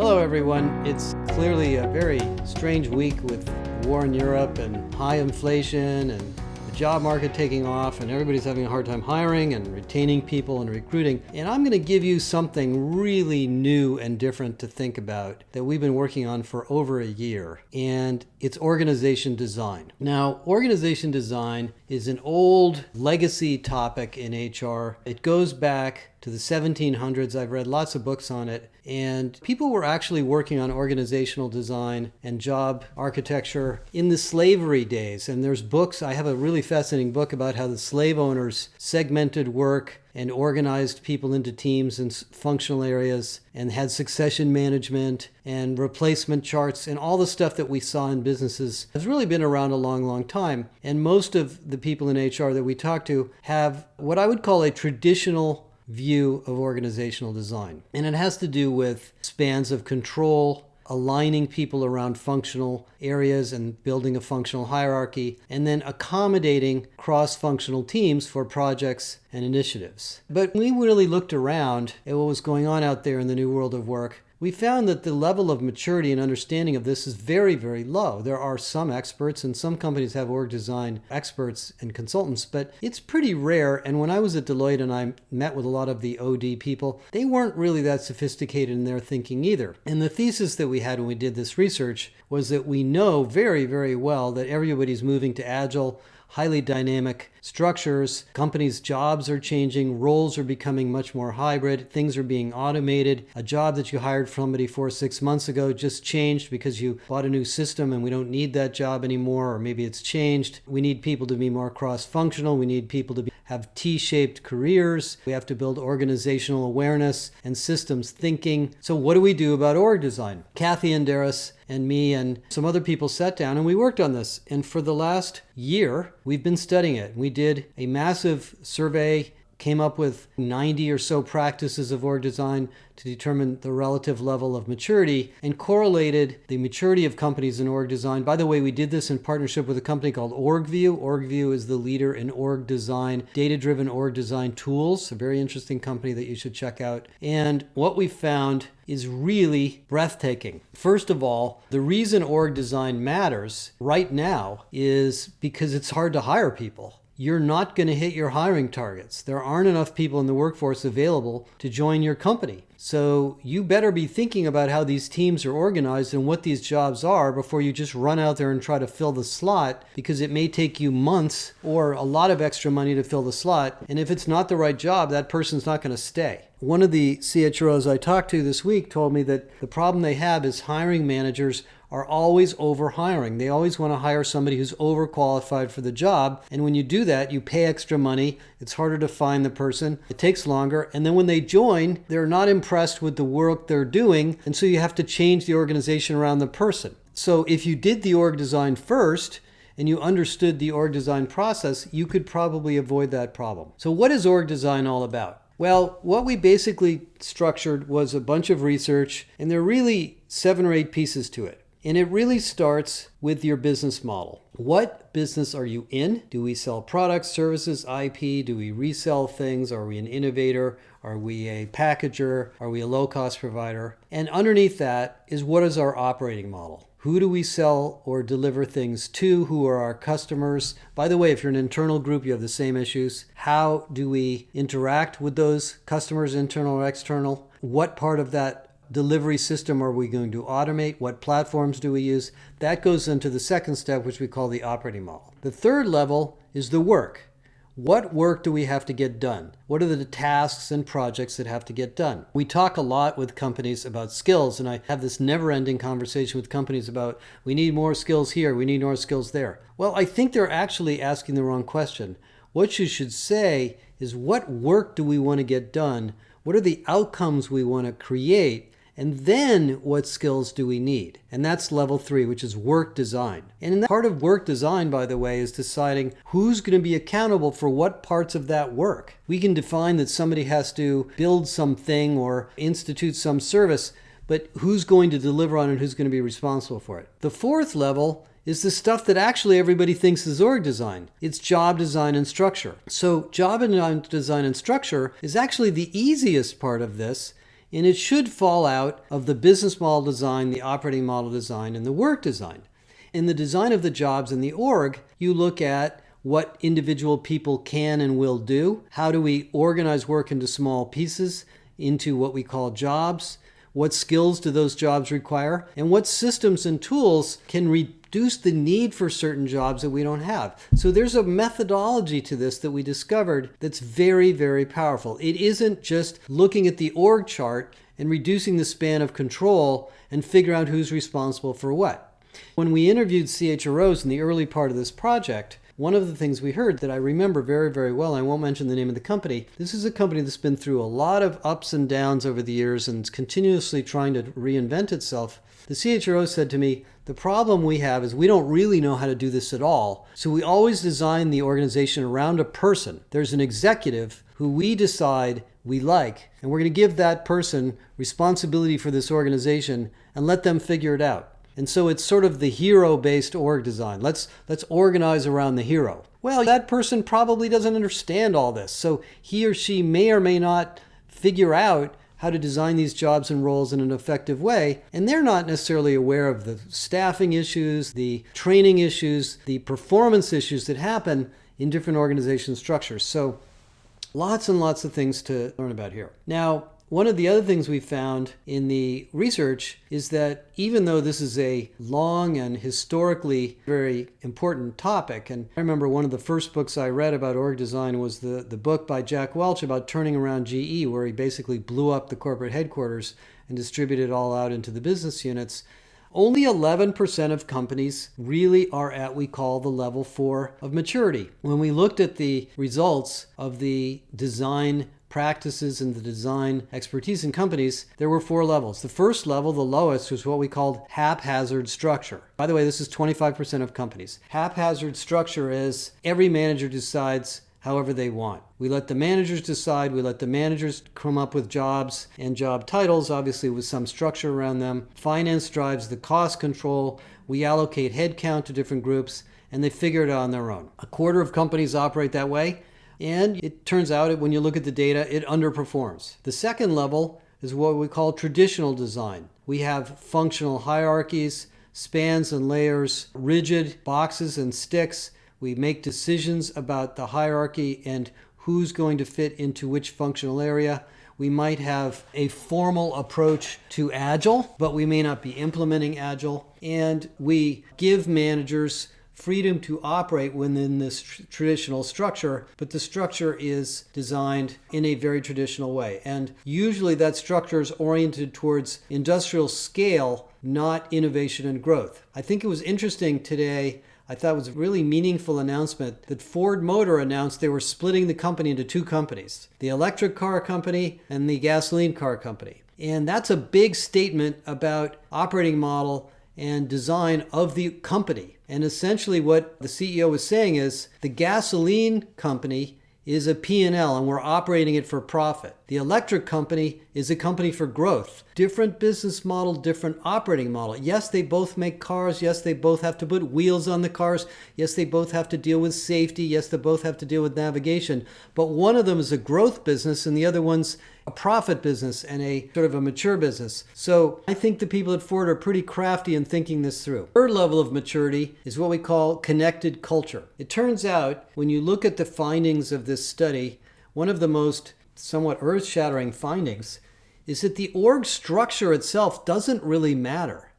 Hello, everyone. It's clearly a very strange week with war in Europe and high inflation and the job market taking off, and everybody's having a hard time hiring and retaining people and recruiting. And I'm going to give you something really new and different to think about that we've been working on for over a year, and it's organization design. Now, organization design is an old legacy topic in HR. It goes back to the 1700s. I've read lots of books on it, and people were actually working on organizational design and job architecture in the slavery days. And there's books. I have a really fascinating book about how the slave owners segmented work and organized people into teams and functional areas and had succession management and replacement charts, and all the stuff that we saw in businesses has really been around a long, long time. And most of the people in HR that we talk to have what I would call a traditional view of organizational design. And it has to do with spans of control, aligning people around functional areas and building a functional hierarchy, and then accommodating cross-functional teams for projects and initiatives. But when we really looked around at what was going on out there in the new world of work, we found that the level of maturity and understanding of this is very, very low. There are some experts, and some companies have org design experts and consultants, but it's pretty rare. And when I was at Deloitte and I met with a lot of the OD people, they weren't really that sophisticated in their thinking either. And the thesis that we had when we did this research was that we know very, very well that everybody's moving to agile, highly dynamic structures. Companies' jobs are changing. Roles are becoming much more hybrid. Things are being automated. A job that you hired somebody for 6 months ago just changed because you bought a new system and we don't need that job anymore, or maybe it's changed. We need people to be more cross-functional. We need people to have T-shaped careers. We have to build organizational awareness and systems thinking. So what do we do about org design? Kathy and Darius and me and some other people sat down and we worked on this. And for the last year, we've been studying it. We did a massive survey, came up with 90 or so practices of org design to determine the relative level of maturity, and correlated the maturity of companies in org design. By the way, we did this in partnership with a company called OrgView. OrgView is the leader in org design, data-driven org design tools, a very interesting company that you should check out. And what we found is really breathtaking. First of all, the reason org design matters right now is because it's hard to hire people. You're not going to hit your hiring targets. There aren't enough people in the workforce available to join your company. So you better be thinking about how these teams are organized and what these jobs are before you just run out there and try to fill the slot, because it may take you months or a lot of extra money to fill the slot. And if it's not the right job, that person's not going to stay. One of the CHROs I talked to this week told me that the problem they have is hiring managers are always over-hiring. They always want to hire somebody who's overqualified for the job. And when you do that, you pay extra money. It's harder to find the person. It takes longer. And then when they join, they're not impressed with the work they're doing. And so you have to change the organization around the person. So if you did the org design first, and you understood the org design process, you could probably avoid that problem. So what is org design all about? Well, what we basically structured was a bunch of research, and there are really 7 or 8 pieces to it. And it really starts with your business model. What business are you in? Do we sell products, services, IP? Do we resell things? Are we an innovator? Are we a packager? Are we a low-cost provider? And underneath that is, what is our operating model? Who do we sell or deliver things to? Who are our customers? By the way, if you're an internal group, you have the same issues. How do we interact with those customers, internal or external? What part of that delivery system are we going to automate? What platforms do we use? That goes into the second step, which we call the operating model. The third level is the work. What work do we have to get done? What are the tasks and projects that have to get done? We talk a lot with companies about skills, and I have this never-ending conversation with companies about, we need more skills here, we need more skills there. Well, I think they're actually asking the wrong question. What you should say is, what work do we want to get done? What are the outcomes we want to create? And then what skills do we need? And that's level 3, which is work design. And in that part of work design, by the way, is deciding who's going to be accountable for what parts of that work. We can define that somebody has to build something or institute some service, but who's going to deliver on it, who's going to be responsible for it? The 4th level is the stuff that actually everybody thinks is org design. It's job design and structure. So job design and structure is actually the easiest part of this. And it should fall out of the business model design, the operating model design, and the work design. In the design of the jobs in the org, you look at what individual people can and will do. How do we organize work into small pieces, into what we call jobs? What skills do those jobs require? And what systems and tools can reduce the need for certain jobs that we don't have? So there's a methodology to this that we discovered that's very, very powerful. It isn't just looking at the org chart and reducing the span of control and figure out who's responsible for what. When we interviewed CHROs in the early part of this project, one of the things we heard that I remember very, very well, I won't mention the name of the company, this is a company that's been through a lot of ups and downs over the years and is continuously trying to reinvent itself. The CHRO said to me, the problem we have is we don't really know how to do this at all. So we always design the organization around a person. There's an executive who we decide we like, and we're going to give that person responsibility for this organization and let them figure it out. And so it's sort of the hero-based org design. Let's organize around the hero. Well, that person probably doesn't understand all this. So he or she may or may not figure out how to design these jobs and roles in an effective way. And they're not necessarily aware of the staffing issues, the training issues, the performance issues that happen in different organization structures. So lots and lots of things to learn about here. Now, one of the other things we found in the research is that even though this is a long and historically very important topic, and I remember one of the first books I read about org design was the book by Jack Welch about turning around GE, where he basically blew up the corporate headquarters and distributed it all out into the business units. Only 11% of companies really are at what we call the level 4 of maturity. When we looked at the results of the design practices and the design expertise in companies, there were 4 levels. The first level, the lowest, was what we called haphazard structure. By the way, this is 25% of companies. Haphazard structure is every manager decides however they want. We let the managers decide. We let the managers come up with jobs and job titles, obviously with some structure around them. Finance drives the cost control. We allocate headcount to different groups, and they figure it out on their own. A quarter of companies operate that way. And it turns out when you look at the data, it underperforms. The second level is what we call traditional design. We have functional hierarchies, spans and layers, rigid boxes and sticks. We make decisions about the hierarchy and who's going to fit into which functional area. We might have a formal approach to Agile, but we may not be implementing Agile. And we give managers freedom to operate within this traditional structure, but the structure is designed in a very traditional way. And usually that structure is oriented towards industrial scale, not innovation and growth. I think it was interesting today, I thought it was a really meaningful announcement that Ford Motor announced they were splitting the company into 2 companies, the electric car company and the gasoline car company. And that's a big statement about operating model and design of the company. And essentially what the CEO was saying is the gasoline company is a P&L and we're operating it for profit. The electric company is a company for growth. Different business model, different operating model. Yes, they both make cars. Yes, they both have to put wheels on the cars. Yes, they both have to deal with safety. Yes, they both have to deal with navigation. But one of them is a growth business and the other one's a profit business and a sort of a mature business. So I think the people at Ford are pretty crafty in thinking this through. Third level of maturity is what we call connected culture. It turns out when you look at the findings of this study, one of the most somewhat earth-shattering findings is that the org structure itself doesn't really matter.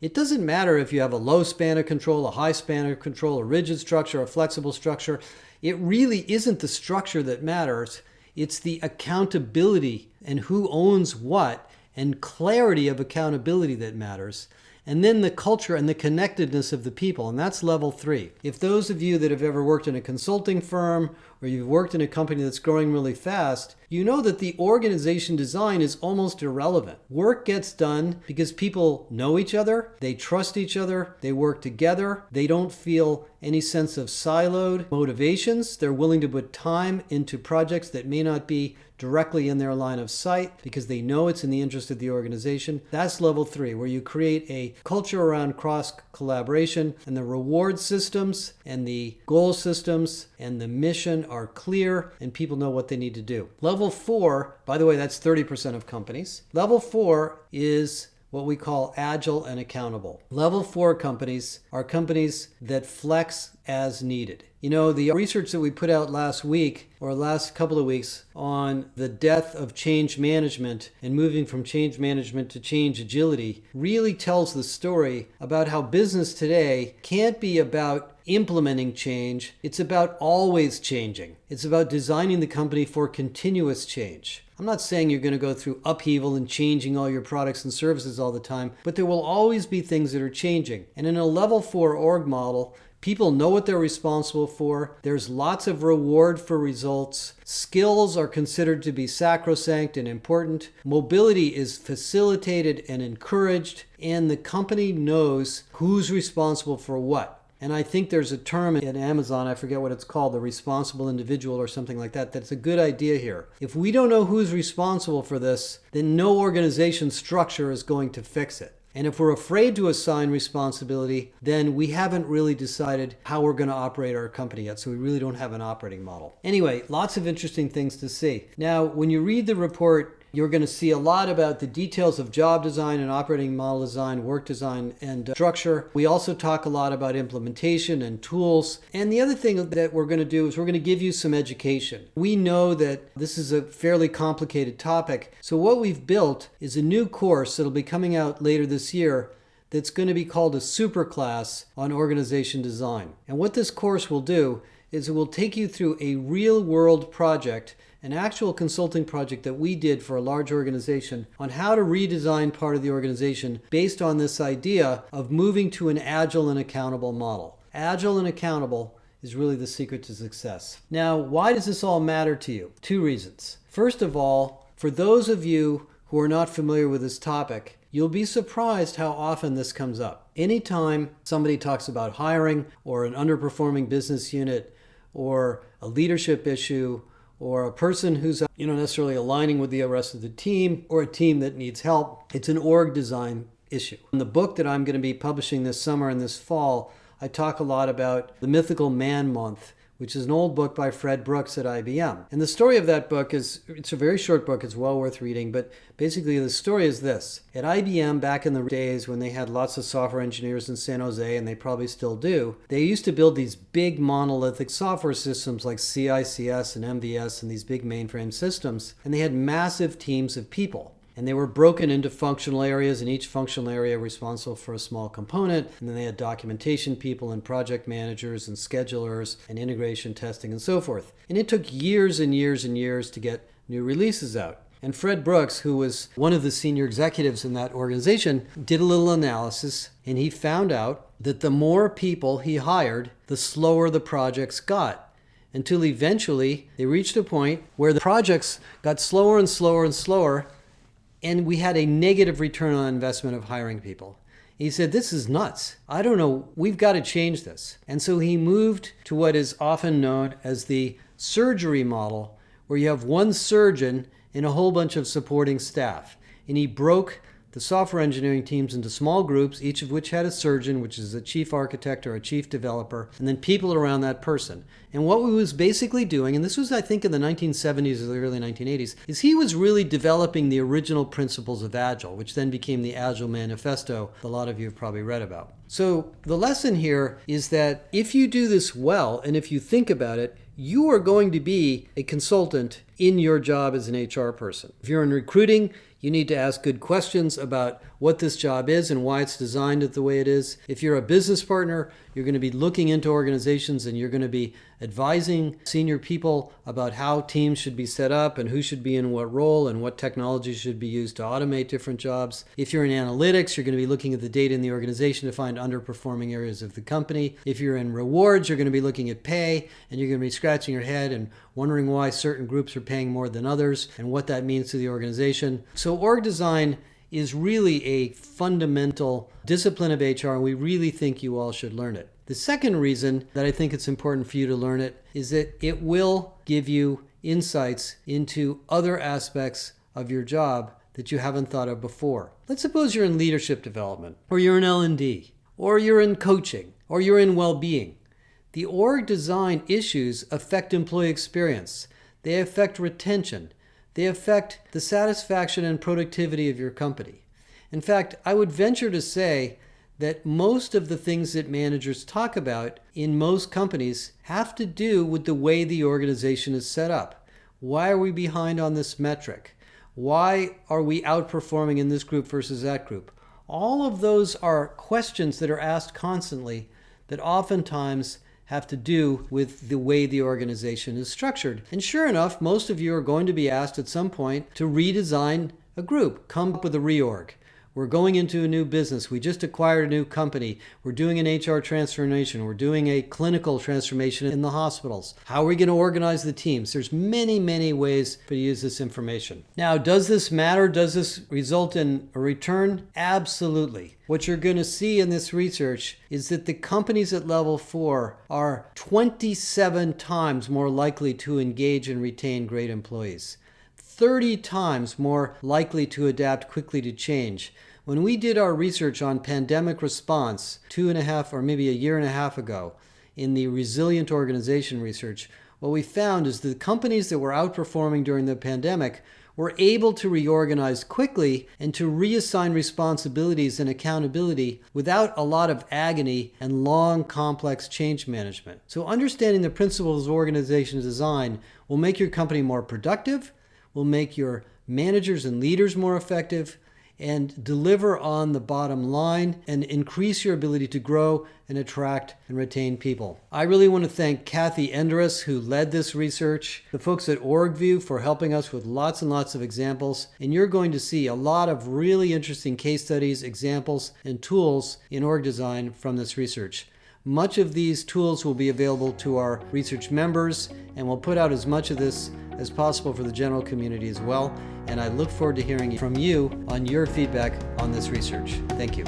It doesn't matter if you have a low span of control, a high span of control, a rigid structure, a flexible structure. It really isn't the structure that matters. It's the accountability and who owns what and clarity of accountability that matters. And then the culture and the connectedness of the people, and that's level 3. If those of you that have ever worked in a consulting firm or you've worked in a company that's growing really fast, you know that the organization design is almost irrelevant. Work gets done because people know each other, they trust each other, they work together, they don't feel any sense of siloed motivations. They're willing to put time into projects that may not be directly in their line of sight because they know it's in the interest of the organization. That's level 3, where you create a culture around cross collaboration and the reward systems and the goal systems and the mission are clear and people know what they need to do. Level 4, by the way, that's 30% of companies. Level 4 is what we call agile and accountable. Level 4 companies are companies that flex as needed. You know, the research that we put out last week or last couple of weeks on the death of change management and moving from change management to change agility really tells the story about how business today can't be about implementing change. It's about always changing. It's about designing the company for continuous change. I'm not saying you're going to go through upheaval and changing all your products and services all the time, but there will always be things that are changing. And in a level 4 org model, people know what they're responsible for. There's lots of reward for results. Skills are considered to be sacrosanct and important. Mobility is facilitated and encouraged, and the company knows who's responsible for what. And I think there's a term in Amazon, I forget what it's called, the responsible individual or something like that, that's a good idea here. If we don't know who's responsible for this, then no organization structure is going to fix it. And if we're afraid to assign responsibility, then we haven't really decided how we're going to operate our company yet. So we really don't have an operating model. Anyway, lots of interesting things to see. Now, when you read the report, you're going to see a lot about the details of job design and operating model design, work design, and structure. We also talk a lot about implementation and tools. And the other thing that we're going to do is we're going to give you some education. We know that this is a fairly complicated topic. So what we've built is a new course that'll be coming out later this year that's going to be called a superclass on organization design. And what this course will do is it will take you through a real-world project, an actual consulting project that we did for a large organization on how to redesign part of the organization based on this idea of moving to an agile and accountable model. Agile and accountable is really the secret to success. Now, why does this all matter to you? 2 reasons. First of all, for those of you who are not familiar with this topic, you'll be surprised how often this comes up. Anytime somebody talks about hiring or an underperforming business unit or a leadership issue or a person who's necessarily aligning with the rest of the team or a team that needs help, it's an org design issue. In the book that I'm going to be publishing this summer and this fall, I talk a lot about the mythical man month, which is an old book by Fred Brooks at IBM. And the story of that book it's a very short book, it's well worth reading, but basically the story is this. At IBM, back in the days when they had lots of software engineers in San Jose, and they probably still do, they used to build these big monolithic software systems like CICS and MVS and these big mainframe systems, and they had massive teams of people. And they were broken into functional areas, and each functional area responsible for a small component. And then they had documentation people and project managers and schedulers and integration testing and so forth. And it took years and years and years to get new releases out. And Fred Brooks, who was one of the senior executives in that organization, did a little analysis, and he found out that the more people he hired, the slower the projects got, until eventually they reached a point where the projects got slower and slower and slower, and we had a negative return on investment of hiring people. He said, this is nuts. I don't know. We've got to change this. And so he moved to what is often known as the surgery model, where you have one surgeon and a whole bunch of supporting staff. And he broke the software engineering teams into small groups, each of which had a surgeon, which is a chief architect or a chief developer, and then people around that person. And what we was basically doing, and this was, I think, in the 1970s or the early 1980s, is he was really developing the original principles of Agile, which then became the Agile Manifesto a lot of you have probably read about. So the lesson here is that if you do this well, and if you think about it, you are going to be a consultant in your job as an HR person. If you're in recruiting, you need to ask good questions about what this job is and why it's designed the way it is. If you're a business partner, you're going to be looking into organizations and you're going to be advising senior people about how teams should be set up and who should be in what role and what technologies should be used to automate different jobs. If you're in analytics, you're going to be looking at the data in the organization to find underperforming areas of the company. If you're in rewards, you're going to be looking at pay, and you're going to be scratching your head and wondering why certain groups are paying more than others and what that means to the organization. So org design is really a fundamental discipline of HR, and we really think you all should learn it. The second reason that I think it's important for you to learn it is that it will give you insights into other aspects of your job that you haven't thought of before. Let's suppose you're in leadership development, or you're in L&D, or you're in coaching, or you're in well-being. The org design issues affect employee experience. They affect retention. They affect the satisfaction and productivity of your company. In fact, I would venture to say that most of the things that managers talk about in most companies have to do with the way the organization is set up. Why are we behind on this metric? Why are we outperforming in this group versus that group? All of those are questions that are asked constantly that oftentimes have to do with the way the organization is structured. And sure enough, most of you are going to be asked at some point to redesign a group, come up with a reorg. We're going into a new business. We just acquired a new company. We're doing an HR transformation. We're doing a clinical transformation in the hospitals. How are we going to organize the teams? There's many, many ways to use this information. Now, does this matter? Does this result in a return? Absolutely. What you're going to see in this research is that the companies at level 4 are 27 times more likely to engage and retain great employees. 30 times more likely to adapt quickly to change. When we did our research on pandemic response 2.5 or maybe a year and a half ago in the resilient organization research, what we found is the companies that were outperforming during the pandemic were able to reorganize quickly and to reassign responsibilities and accountability without a lot of agony and long, complex change management. So understanding the principles of organization design will make your company more productive, will make your managers and leaders more effective, and deliver on the bottom line and increase your ability to grow and attract and retain people. I really want to thank Kathy Enderis, who led this research, the folks at OrgView for helping us with lots and lots of examples, and you're going to see a lot of really interesting case studies, examples, and tools in org design from this research. Much of these tools will be available to our research members, and we'll put out as much of this as possible for the general community as well. And I look forward to hearing from you on your feedback on this research. Thank you.